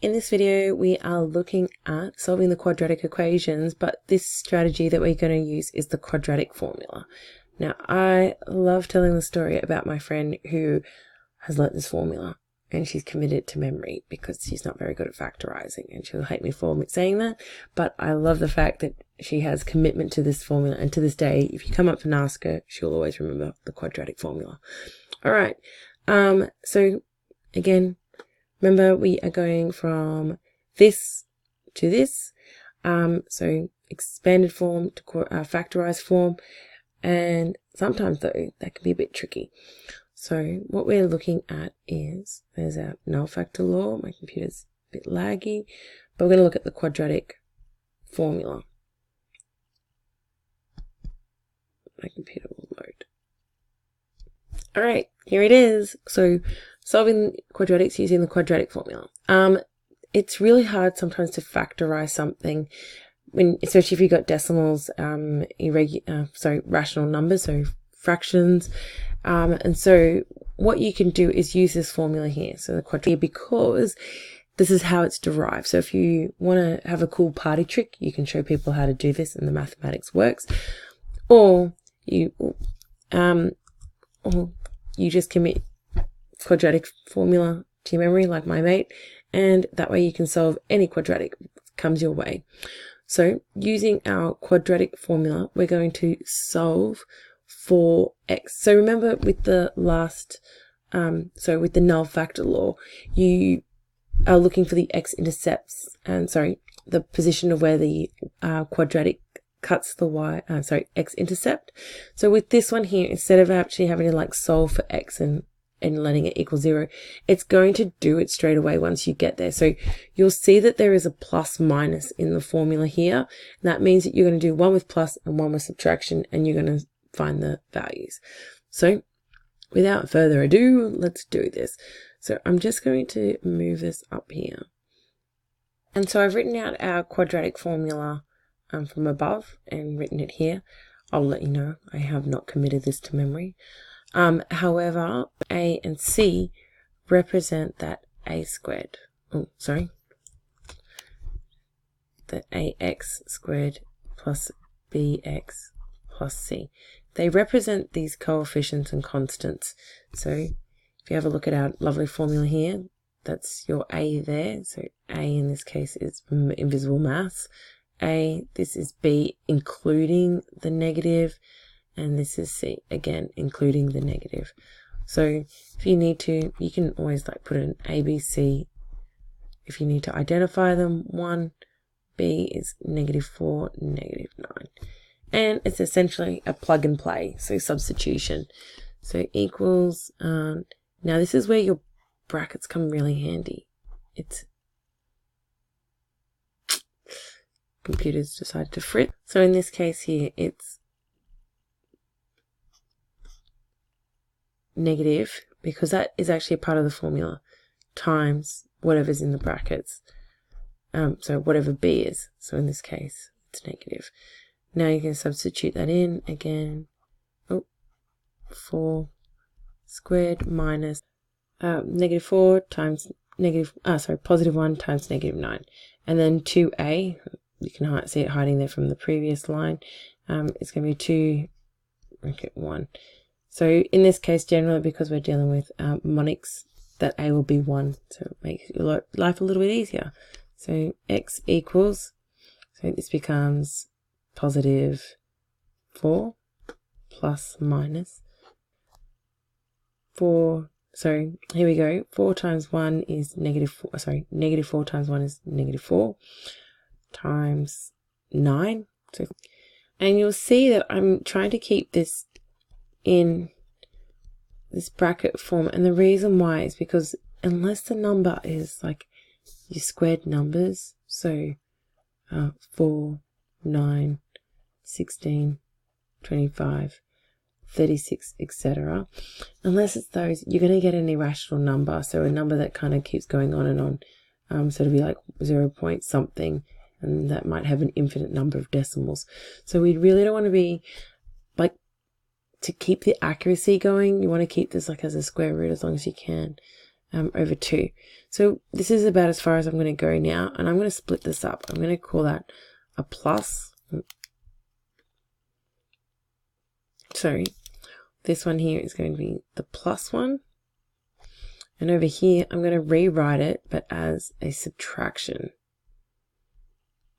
In this video, we are looking at solving the quadratic equations, but this strategy that we're going to use is the quadratic formula. Now, I love telling the story about my friend who has learnt this formula and she's committed to memory because she's not very good at factorizing, and she'll hate me for saying that, but I love the fact that she has commitment to this formula, and to this day, if you come up and ask her, she'll always remember the quadratic formula. All right, so again, remember, we are going from this to this, so expanded form to factorized form, and sometimes though that can be a bit tricky. So what we're looking at is, there's our null factor law. My computer's a bit laggy, but we're going to look at the quadratic formula. My computer will load. All right, here it is. So solving quadratics using the quadratic formula. It's really hard sometimes to factorize something, especially if you've got decimals, rational numbers, so fractions. And so what you can do is use this formula here, so the quadratic, because this is how it's derived. So if you want to have a cool party trick, you can show people how to do this and the mathematics works, or you just commit quadratic formula to your memory like my mate, and that way you can solve any quadratic that comes your way. So using our quadratic formula, we're going to solve for x. So remember with the last, with the null factor law, you are looking for the x-intercepts, and the position of where the quadratic cuts the x-intercept. So with this one here, instead of actually having to solve for x and letting it equal 0, it's going to do it straight away once you get there. So you'll see that there is a plus minus in the formula here. That means that you're going to do one with plus and one with subtraction, and you're going to find the values. So without further ado, let's do this. So I'm just going to move this up here. And so I've written out our quadratic formula from above and written it here. I'll let you know I have not committed this to memory. However, A and C represent that a squared. The ax squared plus bx plus c. They represent these coefficients and constants. So if you have a look at our lovely formula here, that's your a there. So a in this case is invisible mass. A, this is b including the negative, and this is c, again including the negative. So if you need to, you can always put in a, b, c if you need to identify them. 1, b is -4, -9. And it's essentially a plug and play, so substitution. So equals, now this is where your brackets come really handy. Computers decided to frit. So in this case here, it's negative, because that is actually a part of the formula, times whatever's in the brackets. So whatever b is. So in this case, it's negative. Now you can substitute that in again. 4 squared minus -4 times positive 1 times -9. And then 2a, you can see it hiding there from the previous line. It's going to be 2, make it 1. So in this case, generally, because we're dealing with monics, that a will be 1. So it makes your life a little bit easier. So x equals, so this becomes positive 4 plus minus 4. So here we go. 4 times 1 is -4. -4 times 1 is -4 times 9. So, and you'll see that I'm trying to keep this in this bracket form, and the reason why is because unless the number is your squared numbers, so 4, 9, 16, 25, 36, etc. Unless it's those, you're going to get an irrational number, so a number that kind of keeps going on and on. So it'll be 0 point something, and that might have an infinite number of decimals. So we really don't want to be to keep the accuracy going, you want to keep this as a square root as long as you can. over 2. So this is about as far as I'm going to go now, and I'm going to split this up. I'm going to call that a plus. Sorry, this one here is going to be the plus one. And over here, I'm going to rewrite it, but as a subtraction.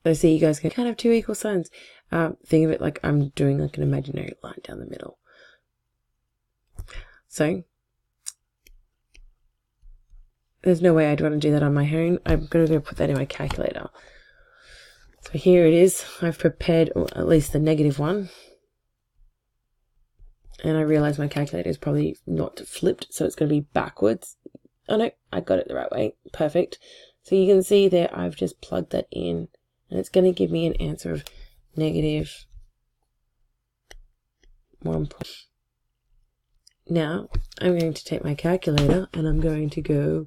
So see, you guys can't have two equal signs. Think of it like I'm doing like an imaginary line down the middle. So there's no way I'd want to do that on my own. I'm going to go put that in my calculator. So here it is. I've prepared, or at least the negative one. And I realize my calculator is probably not flipped, so it's going to be backwards. Oh no, I got it the right way. Perfect. So you can see there I've just plugged that in, and it's going to give me an answer of negative 1. Now I'm going to take my calculator and I'm going to go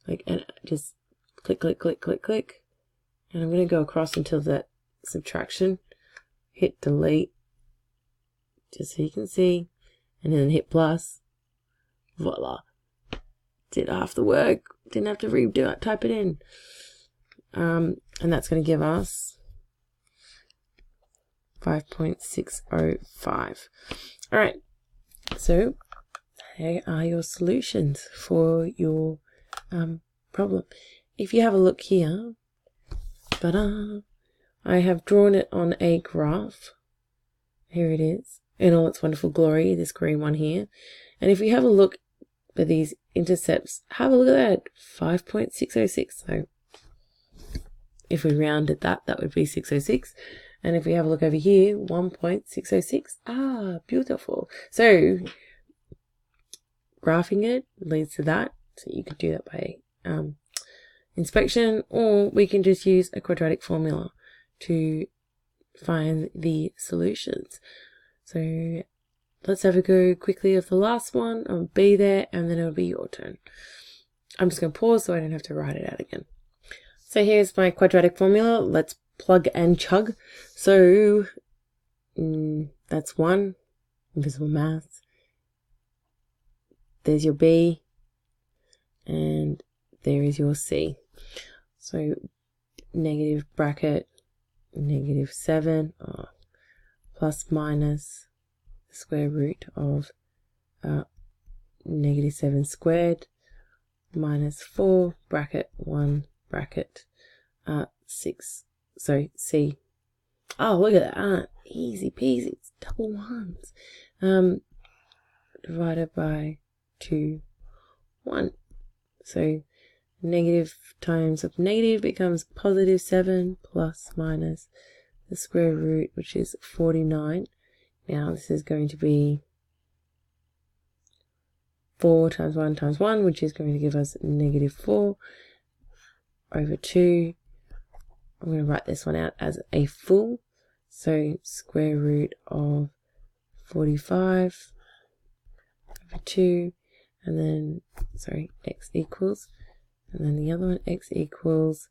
like, and just click, click, click, click, click. And I'm going to go across until that subtraction. Hit delete, just so you can see, and then hit plus. Voila. Did half the work. Didn't have to redo it, type it in. And that's going to give us 5.605. All right. So here are your solutions for your problem. If you have a look here, I have drawn it on a graph. Here it is in all its wonderful glory, this green one here. And if we have a look at these intercepts, have a look at that, 5.606. So if we rounded that, that would be 606. And if we have a look over here, 1.606. Ah, beautiful. So graphing it leads to that. So you could do that by inspection, or we can just use a quadratic formula to find the solutions. So let's have a go quickly of the last one. I'll be there, and then it'll be your turn. I'm just going to pause so I don't have to write it out again. So here's my quadratic formula. Let's plug and chug. So that's 1, invisible maths. There's your B, and there is your C. So negative bracket, negative 7, plus minus the square root of negative 7 squared, minus 4, bracket 1, bracket 6. So C. Oh, look at that. Easy peasy. It's double ones. Divided by 2, 1. So negative times of negative becomes positive 7 plus minus the square root, which is 49. Now this is going to be 4 times 1 times 1, which is going to give us negative 4 over 2. I'm going to write this one out as a full. So square root of 45 over 2, and then, sorry, x equals, and then the other one, x equals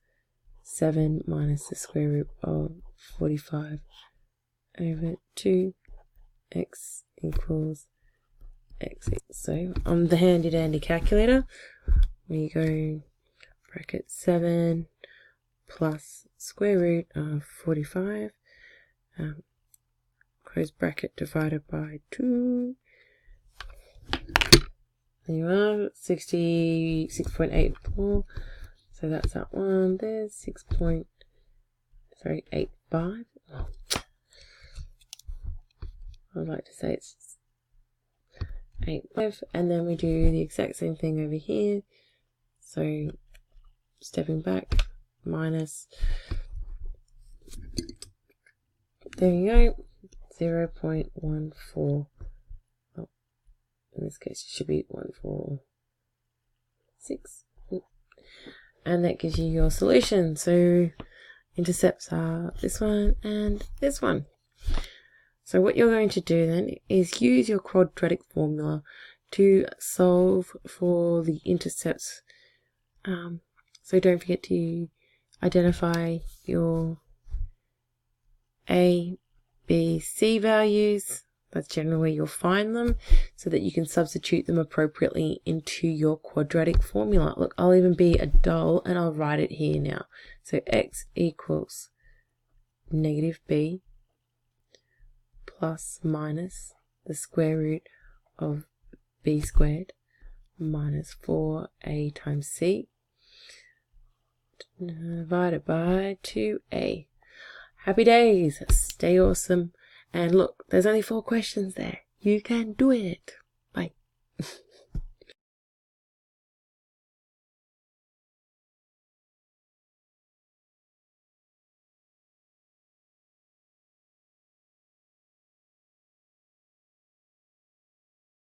7 minus the square root of 45 over 2, x equals x. So on the handy dandy calculator, we go bracket 7 plus square root of 45, close bracket, divided by 2. There you are, 66.84. So that's that one. There's 6.85. Oh. I'd like to say it's 8.5, and then we do the exact same thing over here. So stepping back, minus, there you go, 0.14. Oh, in this case it should be 146, and that gives you your solution. So intercepts are this one and this one. So what you're going to do then is use your quadratic formula to solve for the intercepts. So don't forget to identify your A, B, C values. That's generally where you'll find them, so that you can substitute them appropriately into your quadratic formula. Look, I'll even be a doll and I'll write it here now. So x equals negative b plus minus the square root of b squared minus 4a times c divided by 2a. Happy days, stay awesome, and look, there's only 4 questions there. You can do it.